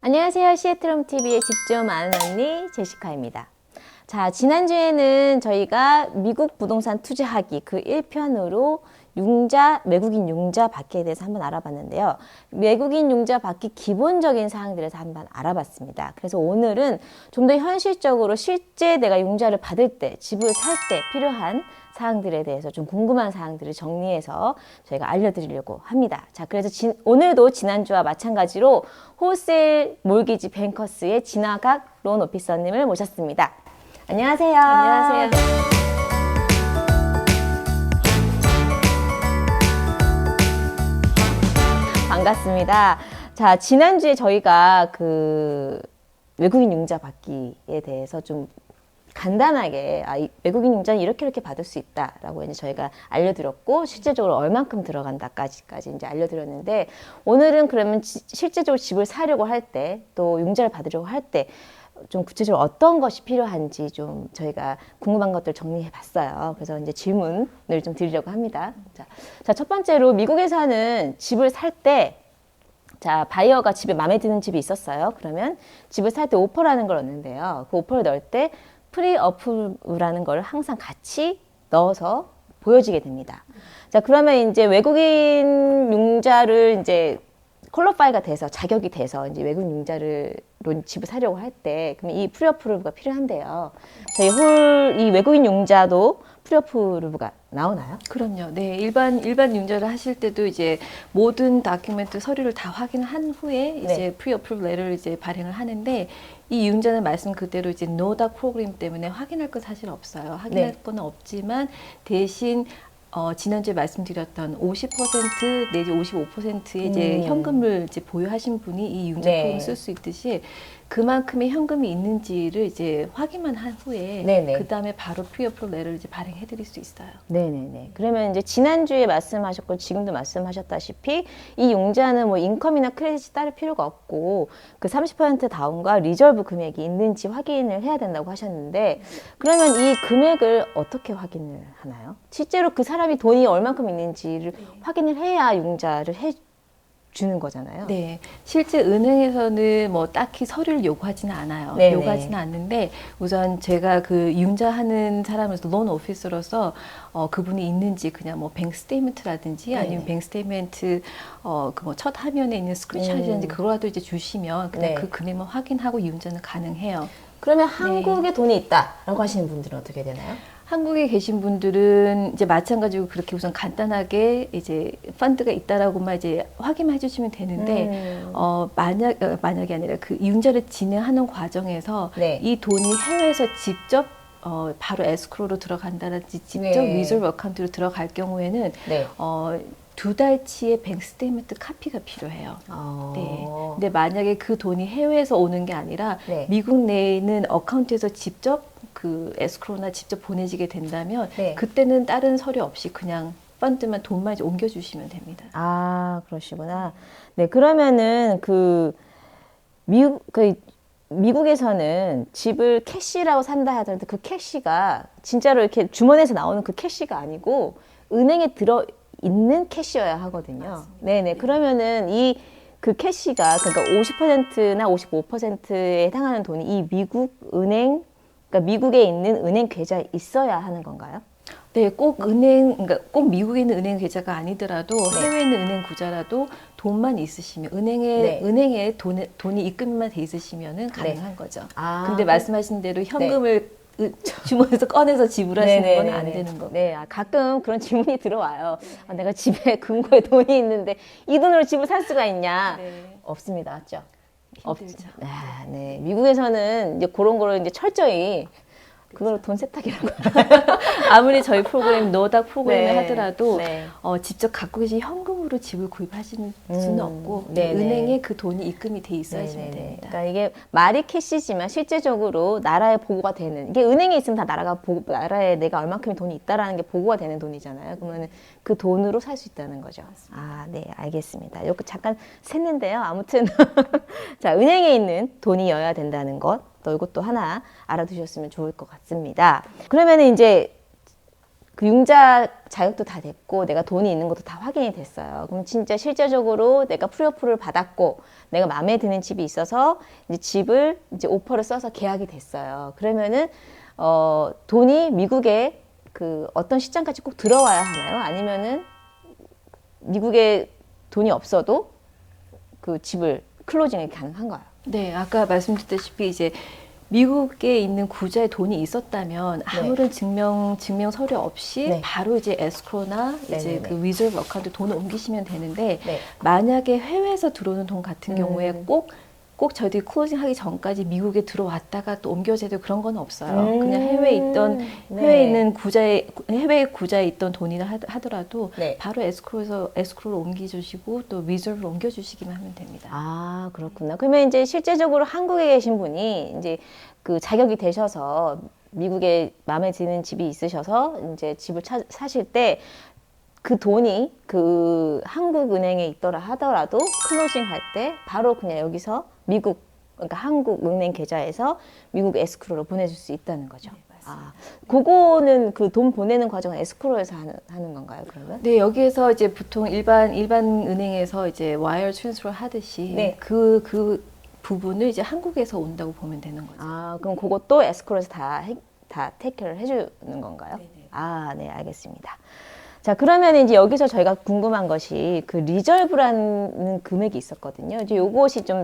안녕하세요. 시애틀홈TV의 집 좀 아는 언니 제시카입니다. 자, 지난주에는 저희가 미국 부동산 투자하기 그 1편으로 외국인 융자 받기에 대해서 한번 알아봤는데요. 외국인 융자 받기 기본적인 사항들에서 한번 알아봤습니다. 그래서 오늘은 좀 더 현실적으로 실제 내가 융자를 받을 때, 집을 살 때 필요한 사항들에 대해서 좀 궁금한 사항들을 정리해서 저희가 알려드리려고 합니다. 자, 그래서 오늘도 지난주와 마찬가지로 홀세일 몰기지 뱅커스의 진화각 론 오피서님을 모셨습니다. 안녕하세요. 안녕하세요. 반갑습니다. 자, 지난주에 저희가 그 외국인 융자 받기에 대해서 좀 간단하게 외국인 융자는 이렇게 받을 수 있다라고 이제 저희가 알려드렸고 실제적으로 얼만큼 들어간다까지 이제 알려드렸는데 오늘은 그러면 실제적으로 집을 사려고 할 때 또 융자를 받으려고 할 때 좀 구체적으로 어떤 것이 필요한지 좀 저희가 궁금한 것들 정리해 봤어요. 그래서 이제 질문을 좀 드리려고 합니다. 자, 첫 번째로 미국에서는 집을 살 때 자, 바이어가 집에 마음에 드는 집이 있었어요. 그러면 집을 살 때 오퍼라는 걸 넣는데요. 그 오퍼를 넣을 때 프리 어프라는 걸 항상 같이 넣어서 보여지게 됩니다. 자, 그러면 이제 외국인 융자를 이제 퀄리파이가 돼서 자격이 돼서 이제 외국인 융자를 집을 사려고 할 때 그럼 이 프리 어프루브가 필요한데요. 저희 이 외국인 융자도 프리 어프루브가 나오나요? 그럼요. 네, 일반 융자를 하실 때도 이제 모든 다큐멘트 서류를 다 확인한 후에 이제 프리 어프루브 레터를 이제 발행을 하는데 이 융자는 말씀 그대로 이제 노닥 프로그램 때문에 확인할 건 사실 없어요. 확인할 건 없지만 대신 지난주에 말씀드렸던 50% 내지 55%의 이제 현금을 이제 보유하신 분이 이 융자 프로그램을 쓸 수 있듯이 그만큼의 현금이 있는지를 이제 확인만 한 후에 그 다음에 바로 프리어프로 레터를 이제 발행해 드릴 수 있어요. 네네네. 그러면 이제 지난주에 말씀하셨고 지금도 말씀하셨다시피 이 융자는 뭐 인컴이나 크레딧이 따를 필요가 없고 그 30% 다운과 리저브 금액이 있는지 확인을 해야 된다고 하셨는데 그러면 이 금액을 어떻게 확인을 하나요? 실제로 그 사람이 돈이 얼만큼 있는지를 확인을 해야 융자를 주는 거잖아요. 네, 실제 은행에서는 뭐 딱히 서류를 요구하지는 않아요. 요구하지는 않는데 우선 제가 그 융자하는 사람으로서 론 오피서로서 그분이 있는지 그냥 뭐 뱅 스테이트먼트라든지 아니면 뱅 스테이트먼트 그 뭐 첫 화면에 있는 스크린샷이라든지 그거라도 이제 주시면 그냥 그 금액만 확인하고 융자는 가능해요. 그러면 한국에 돈이 있다라고 하시는 분들은 어떻게 되나요? 한국에 계신 분들은 이제 마찬가지로 그렇게 우선 간단하게 이제 펀드가 있다라고만 이제 확인만 해주시면 되는데 만약이 아니라 그 융자를 진행하는 과정에서 이 돈이 해외에서 직접 바로 에스크로로 들어간다든지 직접 리저브 어카운트로 들어갈 경우에는 두 달치의 뱅 스테이트먼트 카피가 필요해요. 네. 근데 만약에 그 돈이 해외에서 오는 게 아니라 미국 내에 있는 어카운트에서 직접 그 에스크로나 직접 보내지게 된다면 그때는 다른 서류 없이 그냥 펀드만 돈만 이제 옮겨주시면 됩니다. 아, 그러시구나. 네, 그러면은 미국에서는 집을 캐시라고 산다 하더라도 그 캐시가 진짜로 이렇게 주머니에서 나오는 그 캐시가 아니고 은행에 들어 있는 캐시여야 하거든요. 맞습니다. 네네. 그러면은 그 캐시가 그러니까 50%나 55%에 해당하는 돈이 이 미국 은행, 그러니까 미국에 있는 은행 계좌에 있어야 하는 건가요? 네, 그러니까 꼭 미국에 있는 은행 계좌가 아니더라도 해외에 있는 은행 구자라도 돈만 있으시면 은행에 돈이 입금만 돼 있으시면은 가능한 거죠. 근데 말씀하신 대로 현금을 주머니에서 꺼내서 지불하시는 건 안 되는 거고. 네, 가끔 그런 질문이 들어와요. 내가 집에 금고에 돈이 있는데 이 돈으로 집을 살 수가 있냐? 없습니다, 맞죠? 힘들죠. 네, 미국에서는 이제 그런 거를 이제 철저히 그걸로 돈 세탁이라고. 아무리 저희 프로그램 노닥 프로그램을 하더라도 직접 갖고 계신 현금으로 집을 구입하시는 수는 없고 은행에 그 돈이 입금이 돼 있어야지만 됩니다. 그러니까 이게 말이 캐시지만 실제적으로 나라에 보고가 되는 이게 은행에 있으면 다 나라에 내가 얼만큼의 돈이 있다라는 게 보고가 되는 돈이잖아요. 그러면 그 돈으로 살 수 있다는 거죠. 아, 네, 알겠습니다. 이렇게 잠깐 샜는데요. 아무튼 자, 은행에 있는 돈이어야 된다는 것. 또 이것도 하나 알아두셨으면 좋을 것 같습니다. 그러면 이제 그 융자 자격도 다 됐고 내가 돈이 있는 것도 다 확인이 됐어요. 그럼 진짜 실제적으로 내가 프리어프를 받았고 내가 마음에 드는 집이 있어서 이제 집을 이제 오퍼를 써서 계약이 됐어요. 그러면은 돈이 미국에 그 어떤 시장까지 꼭 들어와야 하나요? 아니면은 미국에 돈이 없어도 그 집을 클로징이 가능한가요? 네, 아까 말씀드렸다시피 이제 미국에 있는 구자에 돈이 있었다면 아무런 증명 서류 없이 네. 바로 이제 에스크로나 이제 네네네. 그 리저브 어카운트 돈을 옮기시면 되는데 네. 만약에 해외에서 들어오는 돈 같은 경우에 꼭 저희들이 클로징 하기 전까지 미국에 들어왔다가 또 옮겨져야 되고 그런 건 없어요. 그냥 해외에 있는 해외 구자에 있던 돈이라 하더라도 네. 바로 에스크로로 옮겨주시고 또 리저브를 옮겨주시기만 하면 됩니다. 아, 그렇구나. 그러면 이제 실제적으로 한국에 계신 분이 이제 그 자격이 되셔서 미국에 마음에 드는 집이 있으셔서 이제 집을 사실 때 그 돈이 그 한국 은행에 있더라 하더라도 클로징 할 때 바로 그냥 여기서 미국, 그러니까 한국 은행 계좌에서 미국 에스크로로 보내줄 수 있다는 거죠. 네, 맞습니다. 아, 그거는 그 돈 보내는 과정은 에스크로에서 하는 건가요, 그러면? 네, 여기에서 이제 보통 일반 은행에서 이제 와이어 트랜스퍼 하듯이 네. 그 부분을 이제 한국에서 온다고 보면 되는 거죠. 아, 그럼 그것도 에스크로에서 다 테이크를 해주는 건가요? 네네. 아, 네, 알겠습니다. 자, 그러면 이제 여기서 저희가 궁금한 것이 그 리저브라는 금액이 있었거든요. 이제 요것이 좀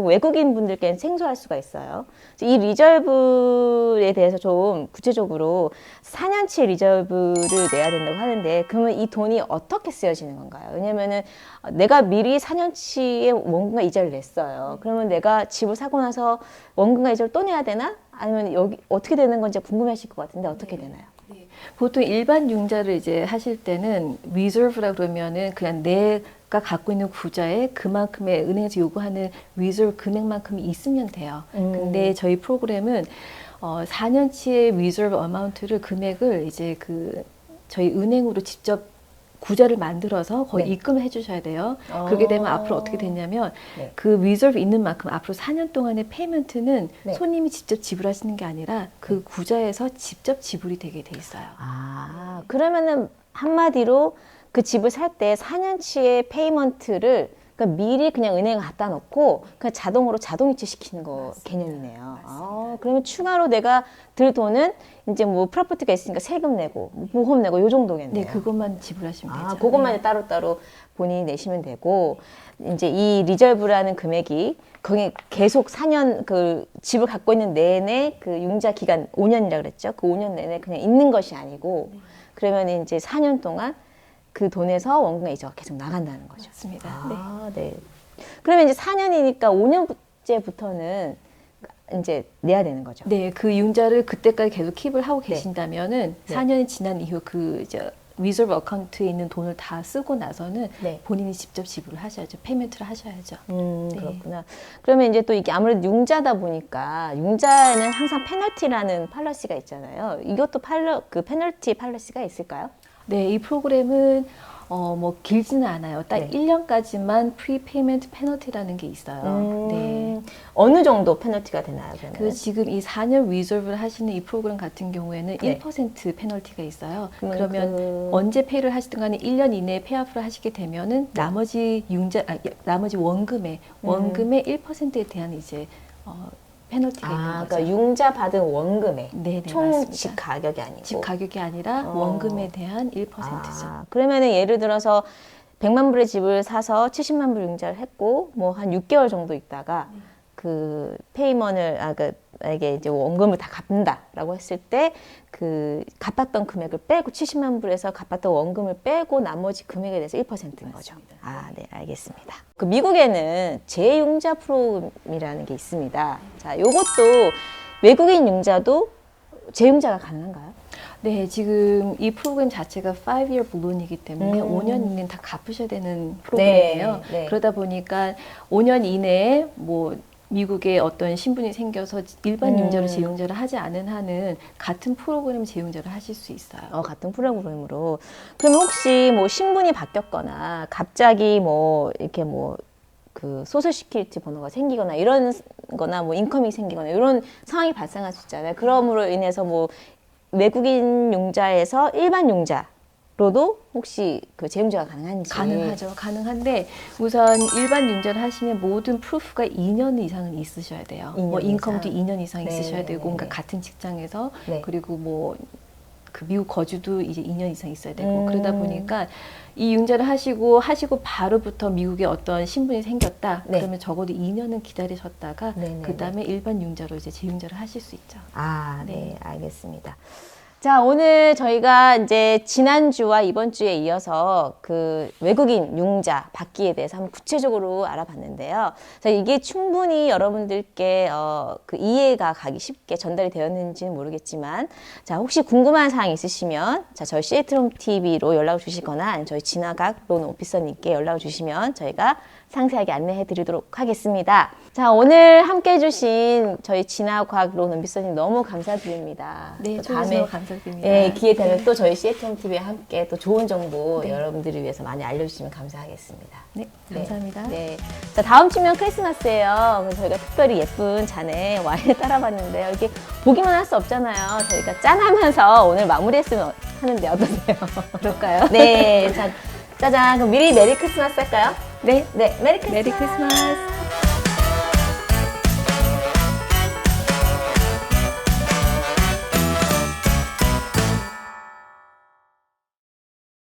외국인 분들께는 생소할 수가 있어요. 이 리저브에 대해서 좀 구체적으로 4년치 리저브를 내야 된다고 하는데, 그러면 이 돈이 어떻게 쓰여지는 건가요? 왜냐면은 내가 미리 4년치의 원금과 이자를 냈어요. 그러면 내가 집을 사고 나서 원금과 이자를 또 내야 되나? 아니면 여기 어떻게 되는 건지 궁금하실 것 같은데 어떻게 되나요? 네. 보통 일반 융자를 이제 하실 때는 리저브라 그러면은 그냥 내가 갖고 있는 구자에 그만큼의 은행에서 요구하는 리저브 금액만큼이 있으면 돼요. 근데 저희 프로그램은 4년치의 리저브 어마운트를 금액을 이제 그 저희 은행으로 직접 구자를 만들어서 거의 네. 입금을 해주셔야 돼요. 그렇게 되면 앞으로 어떻게 되냐면 네. 그 리저브 있는 만큼 앞으로 4년 동안의 페이먼트는 네. 손님이 직접 지불하시는 게 아니라 그 구자에서 직접 지불이 되게 돼 있어요. 아, 그러면은 한마디로 그 집을 살 때 4년치의 페이먼트를 그러니까 미리 그냥 은행에 갖다 놓고 그냥 자동으로 자동이체 시키는 거 맞습니다. 개념이네요. 맞습니다. 아, 그러면 추가로 내가 들 돈은 이제 뭐 프로퍼티가 있으니까 세금 내고 뭐 보험 내고 요 정도겠네요. 네, 그것만 지불하시면 아, 되죠. 그것만 네. 따로따로 본인이 내시면 되고, 이제 이 리저브라는 금액이 거기 계속 4년 그 집을 갖고 있는 내내 그 융자 기간 5년이라 그랬죠. 그 5년 내내 그냥 있는 것이 아니고, 그러면 이제 4년 동안 그 돈에서 원금과 이자가 계속 나간다는 거죠. 맞습니다. 아, 네. 그러면 이제 4년이니까 5년째부터는 이제 내야 되는 거죠. 네, 그 융자를 그때까지 계속 킵을 하고 네. 계신다면은 네. 4년이 지난 이후 그 이제 리저브 어카운트에 있는 돈을 다 쓰고 나서는 네. 본인이 직접 지불을 하셔야죠. 페이먼트를 하셔야죠. 네. 그렇구나. 그러면 이제 또 이게 아무래도 융자다 보니까 융자에는 항상 페널티라는 팔러시가 있잖아요. 이것도 그 페널티 팔러시가 있을까요? 네, 이 프로그램은 뭐 길지는 않아요. 딱 네. 1년까지만 프리페이먼트 페널티라는 게 있어요. 네. 어느 정도 페널티가 되나요? 그러면? 그래서 지금 이 4년 리저브를 하시는 이 프로그램 같은 경우에는 네. 1% 페널티가 있어요. 그러면 그러면 언제 페이를 하시든 간에 1년 이내에 페이아웃을 하시게 되면은 나머지 나머지 원금의 1%에 대한 이제 페널티가 있는 거죠. 그러니까 융자 받은 원금의 네네, 총 맞습니다. 집 가격이 아니고. 집 가격이 아니라 원금에 대한 1%죠. 그러면은 예를 들어서 100만 불의 집을 사서 70만 불 융자를 했고 뭐 한 6개월 정도 있다가 그 페이먼을 만약에 이제 원금을 다 갚는다라고 했을 때 그 갚았던 금액을 빼고 70만 불에서 갚았던 원금을 빼고 나머지 금액에 대해서 1%인 거죠. 아, 네, 알겠습니다. 그 미국에는 재융자 프로그램이라는 게 있습니다. 자, 요것도 외국인 융자도 재융자가 가능한가요? 네, 지금 이 프로그램 자체가 5-year balloon이기 때문에 5년 이내는 다 갚으셔야 되는 프로그램이에요. 네. 그러다 보니까 5년 이내에 뭐 미국에 어떤 신분이 생겨서 일반 융자로 재융자를 하지 않은 한은 같은 프로그램 재융자를 하실 수 있어요. 같은 프로그램으로. 그러면 혹시 뭐 신분이 바뀌었거나 갑자기 뭐 이렇게 뭐 그 소셜 시큐리티 번호가 생기거나 이런 거나 뭐 인컴이 생기거나 이런 상황이 발생할 수 있잖아요. 그럼으로 인해서 뭐 외국인 융자에서 일반 융자로도 혹시 그 재융자가 가능한지? 가능하죠. 가능한데 우선 일반 융자를 하시면 모든 프루프가 2년 이상은 있으셔야 돼요. 2년 뭐 인컴도 이상. 2년 이상 있으셔야 네, 되고, 네, 그러니까 네. 같은 직장에서 네. 그리고 뭐 그 미국 거주도 이제 2년 이상 있어야 되고 그러다 보니까 이 융자를 하시고 바로부터 미국에 어떤 신분이 생겼다. 네. 그러면 적어도 2년은 기다리셨다가 네, 네, 그 다음에 일반 융자로 이제 재융자를 하실 수 있죠. 아, 네, 네. 알겠습니다. 자, 오늘 저희가 이제 지난주와 이번 주에 이어서 그 외국인 융자 받기에 대해서 한번 구체적으로 알아봤는데요. 자, 이게 충분히 여러분들께 그 이해가 가기 쉽게 전달이 되었는지는 모르겠지만, 자, 혹시 궁금한 사항 있으시면, 자, 저희 시애트홈 TV로 연락을 주시거나 아니면 저희 진화각 론 오피서님께 연락을 주시면 저희가 상세하게 안내해 드리도록 하겠습니다. 자, 오늘 함께 해주신 저희 진화과학 론 오피서님 너무 감사드립니다. 네, 또 초대해주셔서 감사드립니다. 네, 기회 되면 네. 또 저희 시애트홈 TV와 함께 또 좋은 정보 네. 여러분들을 위해서 많이 알려주시면 감사하겠습니다. 네, 감사합니다. 네. 자, 다음 주면 크리스마스예요. 그래서 저희가 특별히 예쁜 잔에 와인을 따라봤는데요. 이게 보기만 할 수 없잖아요. 저희가 짠하면서 오늘 마무리했으면 하는데 어떠세요? 그럴까요? 네. 자, 짜잔. 그럼 미리 메리 크리스마스 할까요? 네. 네, 메리 크리스마스. 메리 크리스마스.